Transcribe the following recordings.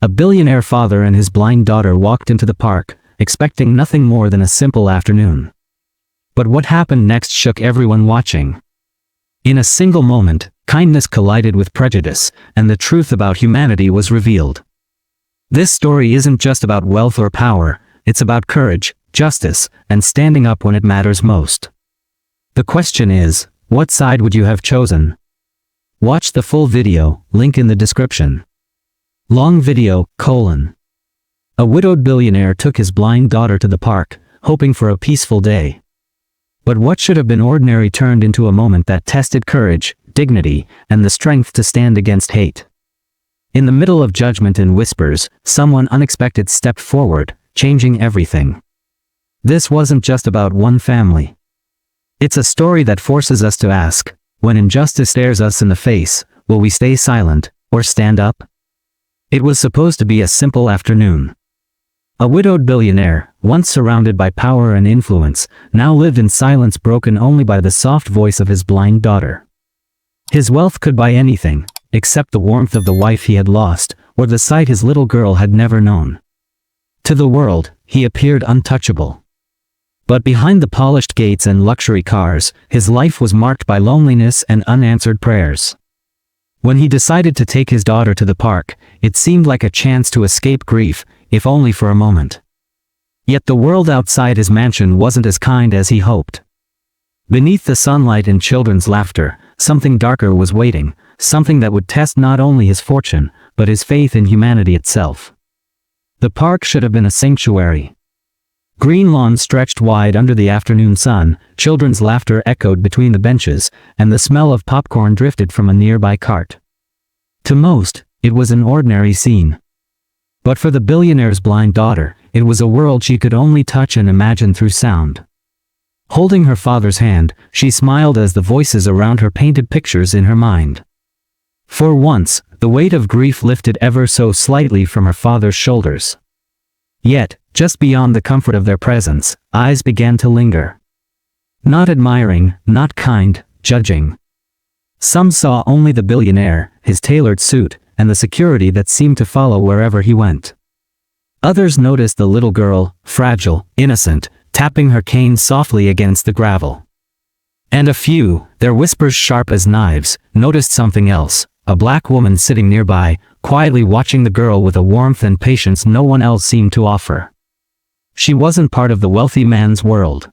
A billionaire father and his blind daughter walked into the park, expecting nothing more than a simple afternoon. But what happened next shook everyone watching. In a single moment, kindness collided with prejudice, and the truth about humanity was revealed. This story isn't just about wealth or power, it's about courage, justice, and standing up when it matters most. The question is, what side would you have chosen? Watch the full video, link in the description. Long video, : A widowed billionaire took his blind daughter to the park, hoping for a peaceful day. But what should have been ordinary turned into a moment that tested courage, dignity, and the strength to stand against hate. In the middle of judgment and whispers, someone unexpected stepped forward, changing everything. This wasn't just about one family. It's a story that forces us to ask, when injustice stares us in the face, will we stay silent, or stand up? It was supposed to be a simple afternoon. A widowed billionaire, once surrounded by power and influence, now lived in silence broken only by the soft voice of his blind daughter. His wealth could buy anything, except the warmth of the wife he had lost, or the sight his little girl had never known. To the world, he appeared untouchable. But behind the polished gates and luxury cars, his life was marked by loneliness and unanswered prayers. When he decided to take his daughter to the park, it seemed like a chance to escape grief, if only for a moment. Yet the world outside his mansion wasn't as kind as he hoped. Beneath the sunlight and children's laughter, something darker was waiting, something that would test not only his fortune, but his faith in humanity itself. The park should have been a sanctuary. Green lawns stretched wide under the afternoon sun, children's laughter echoed between the benches, and the smell of popcorn drifted from a nearby cart. To most, it was an ordinary scene. But for the billionaire's blind daughter, it was a world she could only touch and imagine through sound. Holding her father's hand, she smiled as the voices around her painted pictures in her mind. For once, the weight of grief lifted ever so slightly from her father's shoulders. Yet, just beyond the comfort of their presence, eyes began to linger. Not admiring, not kind, judging. Some saw only the billionaire, his tailored suit, and the security that seemed to follow wherever he went. Others noticed the little girl, fragile, innocent, tapping her cane softly against the gravel. And a few, their whispers sharp as knives, noticed something else, a black woman sitting nearby, quietly watching the girl with a warmth and patience no one else seemed to offer. She wasn't part of the wealthy man's world.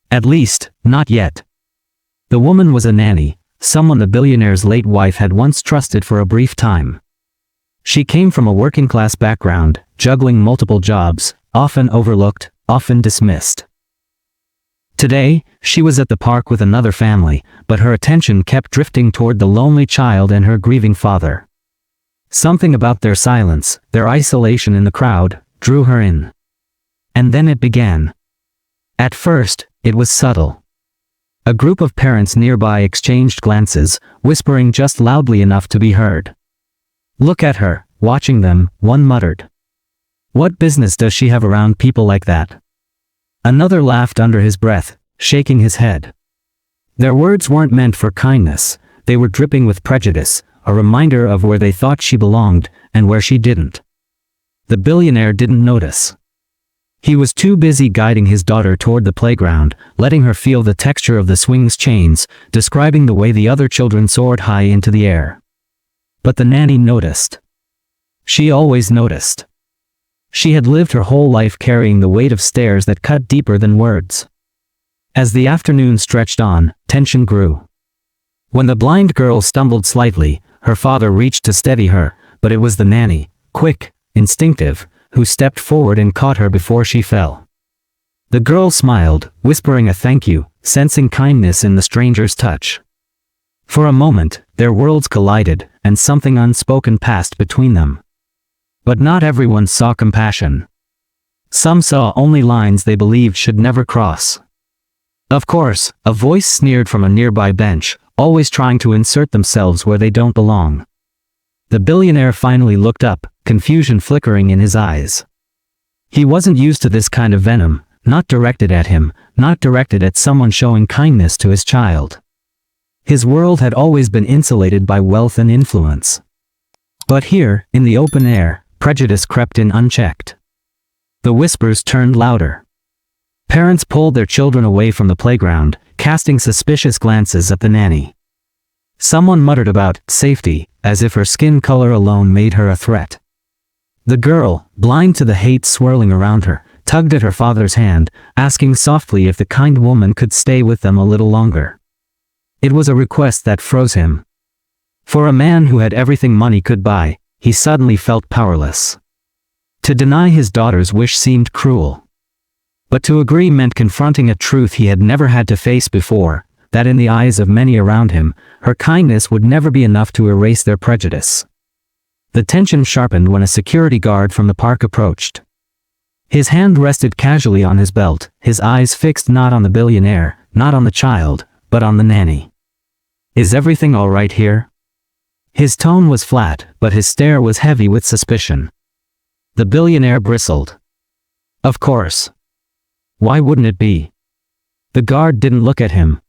At least, not yet. The woman was a nanny, someone the billionaire's late wife had once trusted for a brief time. She came from a working-class background, juggling multiple jobs, often overlooked, often dismissed. Today, she was at the park with another family, but her attention kept drifting toward the lonely child and her grieving father. Something about their silence, their isolation in the crowd, drew her in. And then it began. At first, it was subtle. A group of parents nearby exchanged glances, whispering just loudly enough to be heard. "Look at her," watching them, one muttered. "What business does she have around people like that?" Another laughed under his breath, shaking his head. Their words weren't meant for kindness, they were dripping with prejudice, a reminder of where they thought she belonged, and where she didn't. The billionaire didn't notice. He was too busy guiding his daughter toward the playground, letting her feel the texture of the swing's chains, describing the way the other children soared high into the air. But the nanny noticed. She always noticed. She had lived her whole life carrying the weight of stares that cut deeper than words. As the afternoon stretched on, tension grew. When the blind girl stumbled slightly, her father reached to steady her, but it was the nanny, quick, instinctive, who stepped forward and caught her before she fell. The girl smiled, whispering a thank you, sensing kindness in the stranger's touch. For a moment, their worlds collided, and something unspoken passed between them. But not everyone saw compassion. Some saw only lines they believed should never cross. Of course, a voice sneered from a nearby bench, always trying to insert themselves where they don't belong. The billionaire finally looked up, confusion flickering in his eyes. He wasn't used to this kind of venom, not directed at him, not directed at someone showing kindness to his child. His world had always been insulated by wealth and influence. But here, in the open air, prejudice crept in unchecked. The whispers turned louder. Parents pulled their children away from the playground, casting suspicious glances at the nanny. Someone muttered about safety, as if her skin color alone made her a threat. The girl, blind to the hate swirling around her, tugged at her father's hand, asking softly if the kind woman could stay with them a little longer. It was a request that froze him. For a man who had everything money could buy, he suddenly felt powerless. To deny his daughter's wish seemed cruel. But to agree meant confronting a truth he had never had to face before, that in the eyes of many around him, her kindness would never be enough to erase their prejudice. The tension sharpened when a security guard from the park approached. His hand rested casually on his belt, his eyes fixed not on the billionaire, not on the child, but on the nanny. "Is everything all right here?" His tone was flat, but his stare was heavy with suspicion. The billionaire bristled. Of course. Why wouldn't it be? The guard didn't look at him.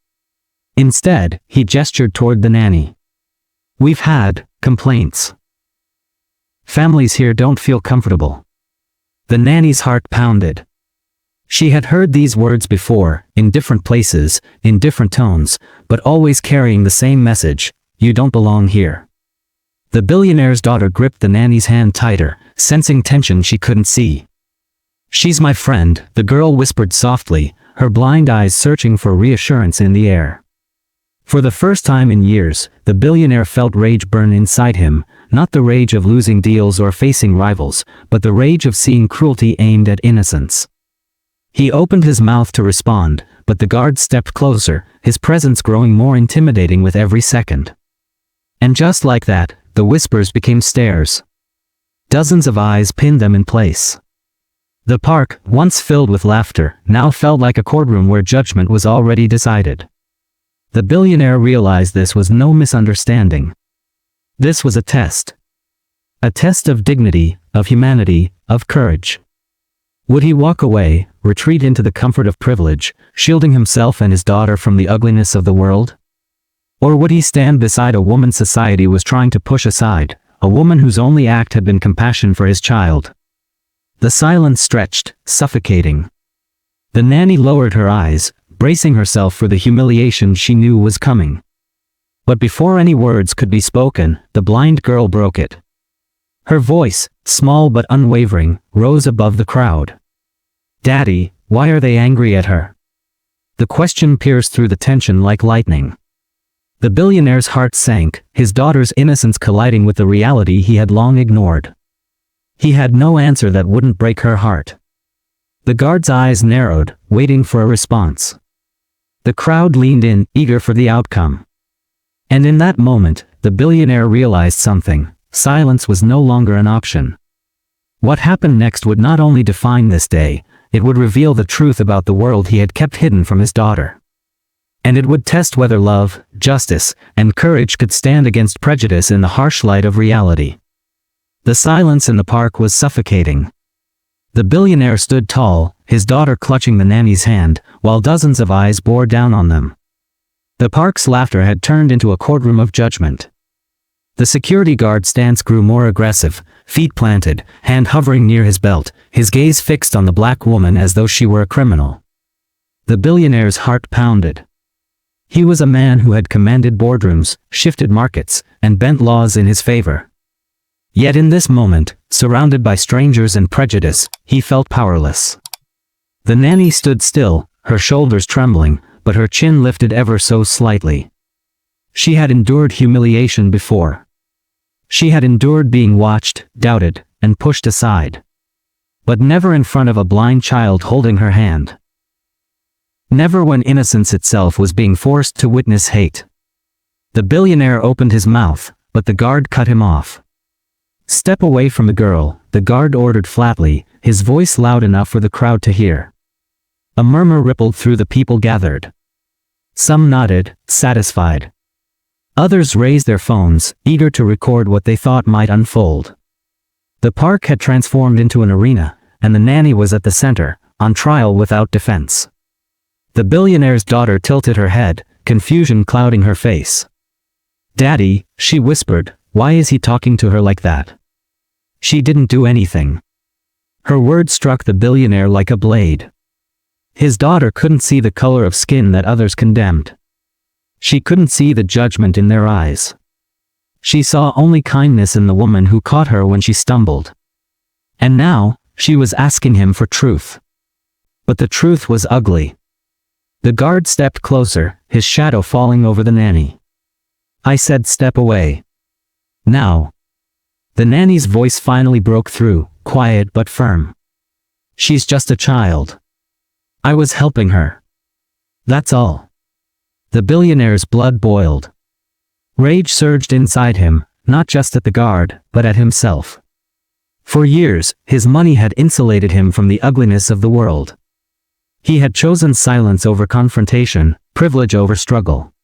Instead, he gestured toward the nanny. "We've had complaints. Families here don't feel comfortable." The nanny's heart pounded. She had heard these words before, in different places, in different tones, but always carrying the same message: you don't belong here. The billionaire's daughter gripped the nanny's hand tighter, sensing tension she couldn't see. "She's my friend," the girl whispered softly, her blind eyes searching for reassurance in the air. For the first time in years, the billionaire felt rage burn inside him, not the rage of losing deals or facing rivals, but the rage of seeing cruelty aimed at innocence. He opened his mouth to respond, but the guard stepped closer, his presence growing more intimidating with every second. And just like that, the whispers became stares. Dozens of eyes pinned them in place. The park, once filled with laughter, now felt like a courtroom where judgment was already decided. The billionaire realized this was no misunderstanding. This was a test. A test of dignity, of humanity, of courage. Would he walk away, retreat into the comfort of privilege, shielding himself and his daughter from the ugliness of the world? Or would he stand beside a woman society was trying to push aside, a woman whose only act had been compassion for his child? The silence stretched, suffocating. The nanny lowered her eyes, bracing herself for the humiliation she knew was coming. But before any words could be spoken, the blind girl broke it. Her voice, small but unwavering, rose above the crowd. "Daddy, why are they angry at her?" The question pierced through the tension like lightning. The billionaire's heart sank, his daughter's innocence colliding with the reality he had long ignored. He had no answer that wouldn't break her heart. The guard's eyes narrowed, waiting for a response. The crowd leaned in, eager for the outcome. And in that moment, the billionaire realized something: silence was no longer an option. What happened next would not only define this day, it would reveal the truth about the world he had kept hidden from his daughter. And it would test whether love, justice, and courage could stand against prejudice in the harsh light of reality. The silence in the park was suffocating. The billionaire stood tall, his daughter clutching the nanny's hand, while dozens of eyes bore down on them. The park's laughter had turned into a courtroom of judgment. The security guard's stance grew more aggressive, feet planted, hand hovering near his belt, his gaze fixed on the black woman as though she were a criminal. The billionaire's heart pounded. He was a man who had commanded boardrooms, shifted markets, and bent laws in his favor. Yet in this moment, surrounded by strangers and prejudice, he felt powerless. The nanny stood still, her shoulders trembling, but her chin lifted ever so slightly. She had endured humiliation before. She had endured being watched, doubted, and pushed aside. But never in front of a blind child holding her hand. Never when innocence itself was being forced to witness hate. The billionaire opened his mouth, but the guard cut him off. "Step away from the girl," the guard ordered flatly, his voice loud enough for the crowd to hear. A murmur rippled through the people gathered. Some nodded, satisfied. Others raised their phones, eager to record what they thought might unfold. The park had transformed into an arena, and the nanny was at the center, on trial without defense. The billionaire's daughter tilted her head, confusion clouding her face. "Daddy," she whispered, "why is he talking to her like that?" She didn't do anything. Her words struck the billionaire like a blade. His daughter couldn't see the color of skin that others condemned. She couldn't see the judgment in their eyes. She saw only kindness in the woman who caught her when she stumbled. And now, she was asking him for truth. But the truth was ugly. The guard stepped closer, his shadow falling over the nanny. I said step away. Now. The nanny's voice finally broke through, quiet but firm. She's just a child. I was helping her. That's all. The billionaire's blood boiled. Rage surged inside him, not just at the guard, but at himself. For years, his money had insulated him from the ugliness of the world. He had chosen silence over confrontation, privilege over struggle.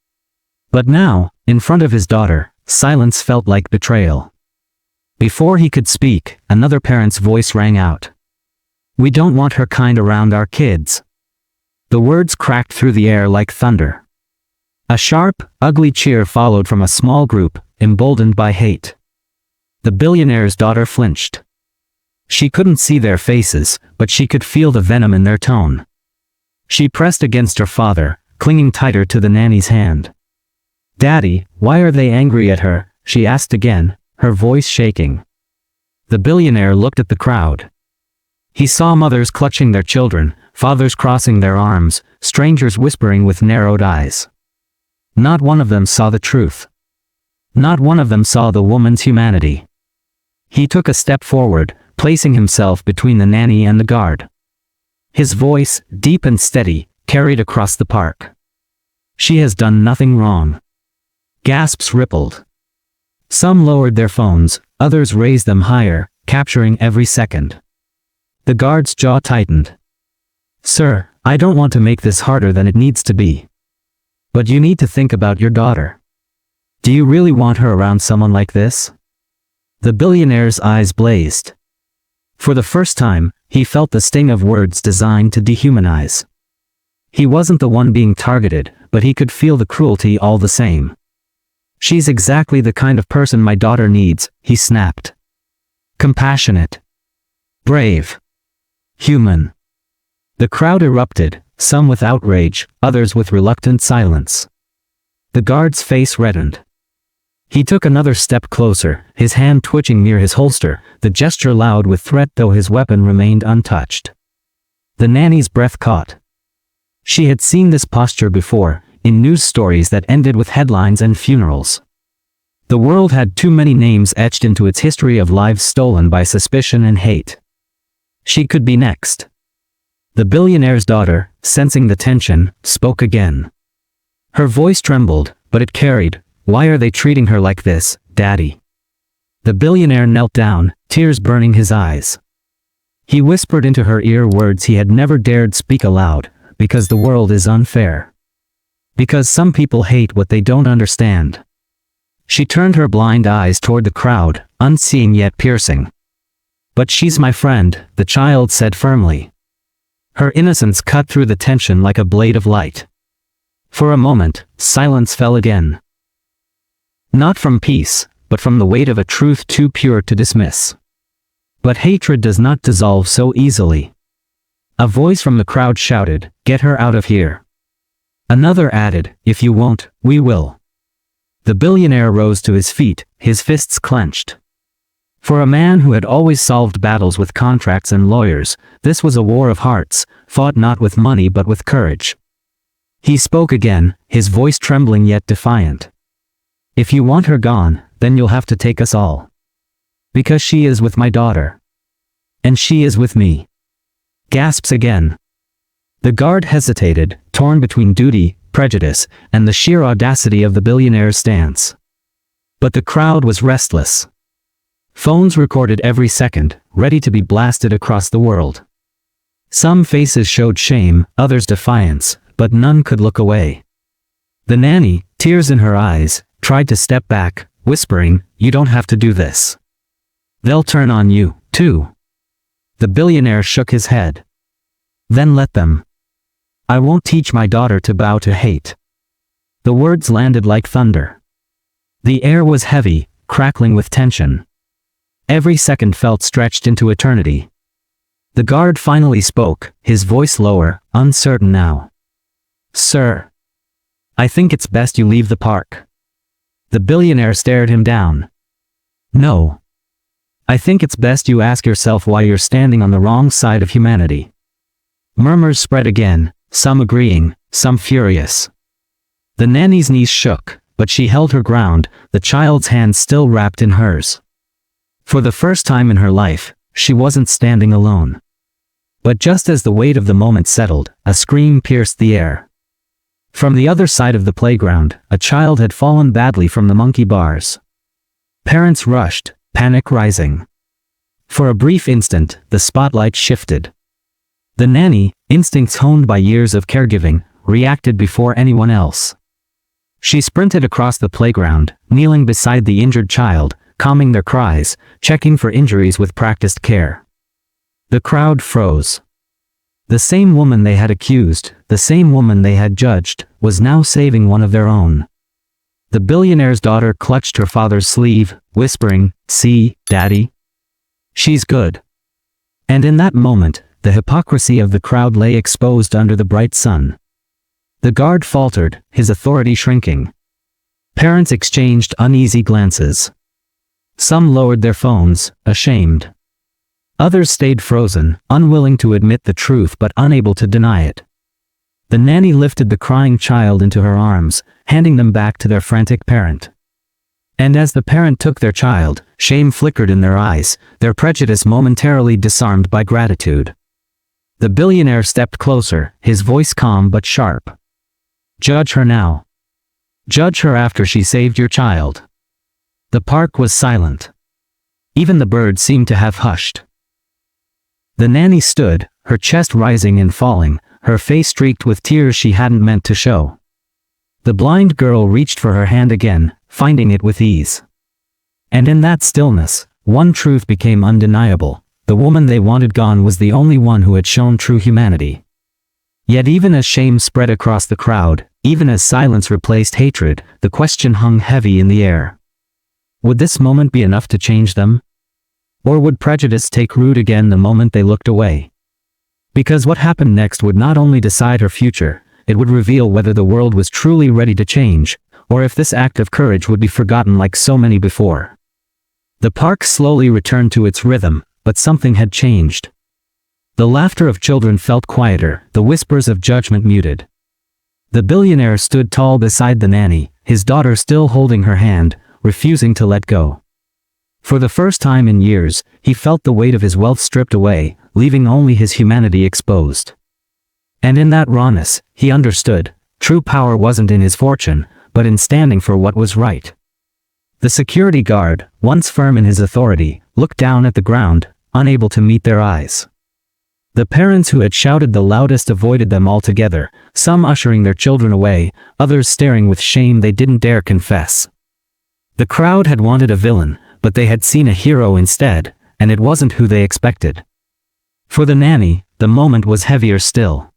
But now, in front of his daughter, silence felt like betrayal. Before he could speak, another parent's voice rang out. We don't want her kind around our kids. The words cracked through the air like thunder. A sharp, ugly cheer followed from a small group, emboldened by hate. The billionaire's daughter flinched. She couldn't see their faces, but she could feel the venom in their tone. She pressed against her father, clinging tighter to the nanny's hand. Daddy, why are they angry at her? She asked again, her voice shaking. The billionaire looked at the crowd. He saw mothers clutching their children, fathers crossing their arms, strangers whispering with narrowed eyes. Not one of them saw the truth. Not one of them saw the woman's humanity. He took a step forward, placing himself between the nanny and the guard. His voice, deep and steady, carried across the park. She has done nothing wrong. Gasps rippled. Some lowered their phones, others raised them higher, capturing every second. The guard's jaw tightened. Sir, I don't want to make this harder than it needs to be. But you need to think about your daughter. Do you really want her around someone like this? The billionaire's eyes blazed. For the first time, he felt the sting of words designed to dehumanize. He wasn't the one being targeted, but he could feel the cruelty all the same. She's exactly the kind of person my daughter needs, he snapped. Compassionate. Brave. Human. The crowd erupted, some with outrage, others with reluctant silence. The guard's face reddened. He took another step closer, his hand twitching near his holster, the gesture loud with threat though his weapon remained untouched. The nanny's breath caught. She had seen this posture before, in news stories that ended with headlines and funerals. The world had too many names etched into its history of lives stolen by suspicion and hate. She could be next. The billionaire's daughter, sensing the tension, spoke again. Her voice trembled, but it carried. Why are they treating her like this, Daddy? The billionaire knelt down, tears burning his eyes. He whispered into her ear words he had never dared speak aloud, because the world is unfair. Because some people hate what they don't understand. She turned her blind eyes toward the crowd, unseeing yet piercing. But she's my friend, the child said firmly. Her innocence cut through the tension like a blade of light. For a moment, silence fell again. Not from peace, but from the weight of a truth too pure to dismiss. But hatred does not dissolve so easily. A voice from the crowd shouted, "Get her out of here." Another added, "If you won't, we will." The billionaire rose to his feet, his fists clenched. For a man who had always solved battles with contracts and lawyers, this was a war of hearts, fought not with money but with courage. He spoke again, his voice trembling yet defiant. If you want her gone, then you'll have to take us all. Because she is with my daughter. And she is with me. Gasps again. The guard hesitated, torn between duty, prejudice, and the sheer audacity of the billionaire's stance. But the crowd was restless. Phones recorded every second, ready to be blasted across the world. Some faces showed shame, others defiance, but none could look away. The nanny, tears in her eyes, tried to step back, whispering, "You don't have to do this. They'll turn on you, too." The billionaire shook his head. Then let them. I won't teach my daughter to bow to hate. The words landed like thunder. The air was heavy, crackling with tension. Every second felt stretched into eternity. The guard finally spoke, his voice lower, uncertain now. "Sir, I think it's best you leave the park." The billionaire stared him down. "No. I think it's best you ask yourself why you're standing on the wrong side of humanity." Murmurs spread again, some agreeing, some furious. The nanny's knees shook, but she held her ground, the child's hand still wrapped in hers. For the first time in her life, she wasn't standing alone. But just as the weight of the moment settled, a scream pierced the air. From the other side of the playground, a child had fallen badly from the monkey bars. Parents rushed, panic rising. For a brief instant, the spotlight shifted. The nanny, instincts honed by years of caregiving, reacted before anyone else. She sprinted across the playground, kneeling beside the injured child, calming their cries, checking for injuries with practiced care. The crowd froze. The same woman they had accused, the same woman they had judged, was now saving one of their own. The billionaire's daughter clutched her father's sleeve, whispering, "See, Daddy? She's good." And in that moment, the hypocrisy of the crowd lay exposed under the bright sun. The guard faltered, his authority shrinking. Parents exchanged uneasy glances. Some lowered their phones, ashamed. Others stayed frozen, unwilling to admit the truth but unable to deny it. The nanny lifted the crying child into her arms, handing them back to their frantic parent. And as the parent took their child, shame flickered in their eyes, their prejudice momentarily disarmed by gratitude. The billionaire stepped closer, his voice calm but sharp. "Judge her now. Judge her after she saved your child." The park was silent. Even the birds seemed to have hushed. The nanny stood, her chest rising and falling, her face streaked with tears she hadn't meant to show. The blind girl reached for her hand again, finding it with ease. And in that stillness, one truth became undeniable: the woman they wanted gone was the only one who had shown true humanity. Yet even as shame spread across the crowd, even as silence replaced hatred, the question hung heavy in the air. Would this moment be enough to change them? Or would prejudice take root again the moment they looked away? Because what happened next would not only decide her future, it would reveal whether the world was truly ready to change, or if this act of courage would be forgotten like so many before. The park slowly returned to its rhythm, but something had changed. The laughter of children felt quieter, the whispers of judgment muted. The billionaire stood tall beside the nanny, his daughter still holding her hand, refusing to let go. For the first time in years, he felt the weight of his wealth stripped away, leaving only his humanity exposed. And in that rawness, he understood, true power wasn't in his fortune, but in standing for what was right. The security guard, once firm in his authority, looked down at the ground, unable to meet their eyes. The parents who had shouted the loudest avoided them altogether, some ushering their children away, others staring with shame they didn't dare confess. The crowd had wanted a villain, but they had seen a hero instead, and it wasn't who they expected. For the nanny, the moment was heavier still.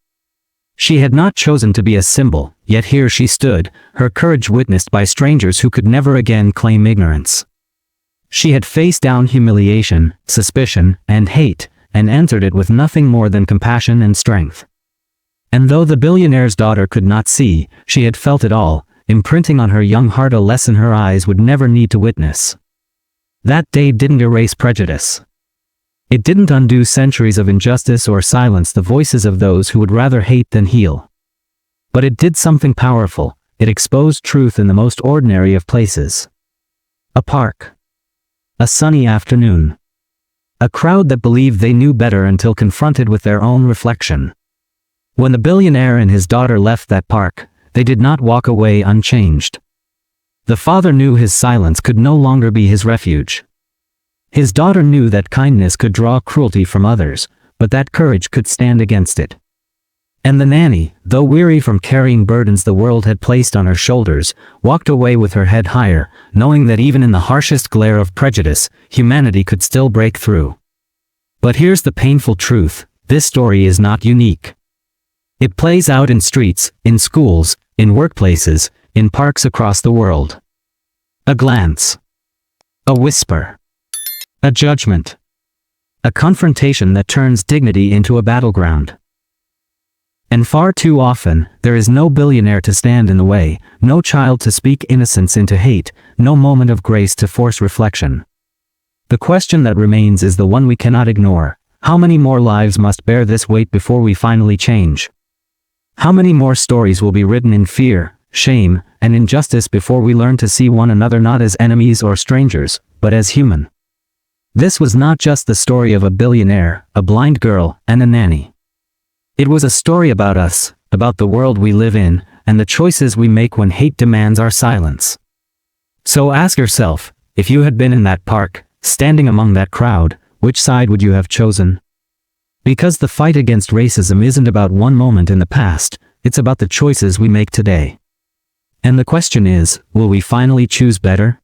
She had not chosen to be a symbol, yet here she stood, her courage witnessed by strangers who could never again claim ignorance. She had faced down humiliation, suspicion, and hate, and answered it with nothing more than compassion and strength. And though the billionaire's daughter could not see, she had felt it all, imprinting on her young heart a lesson her eyes would never need to witness. That day didn't erase prejudice. It didn't undo centuries of injustice or silence the voices of those who would rather hate than heal. But it did something powerful: it exposed truth in the most ordinary of places. A park. A sunny afternoon. A crowd that believed they knew better until confronted with their own reflection. When the billionaire and his daughter left that park, they did not walk away unchanged. The father knew his silence could no longer be his refuge. His daughter knew that kindness could draw cruelty from others, but that courage could stand against it. And the nanny, though weary from carrying burdens the world had placed on her shoulders, walked away with her head higher, knowing that even in the harshest glare of prejudice, humanity could still break through. But here's the painful truth: this story is not unique. It plays out in streets, in schools, in workplaces, in parks across the world. A glance. A whisper. A judgment. A confrontation that turns dignity into a battleground. And far too often, there is no billionaire to stand in the way, no child to speak innocence into hate, no moment of grace to force reflection. The question that remains is the one we cannot ignore. How many more lives must bear this weight before we finally change? How many more stories will be written in fear, shame, and injustice before we learn to see one another not as enemies or strangers, but as human? This was not just the story of a billionaire, a blind girl, and a nanny. It was a story about us, about the world we live in, and the choices we make when hate demands our silence. So ask yourself, if you had been in that park, standing among that crowd, which side would you have chosen? Because the fight against racism isn't about one moment in the past, it's about the choices we make today. And the question is, will we finally choose better?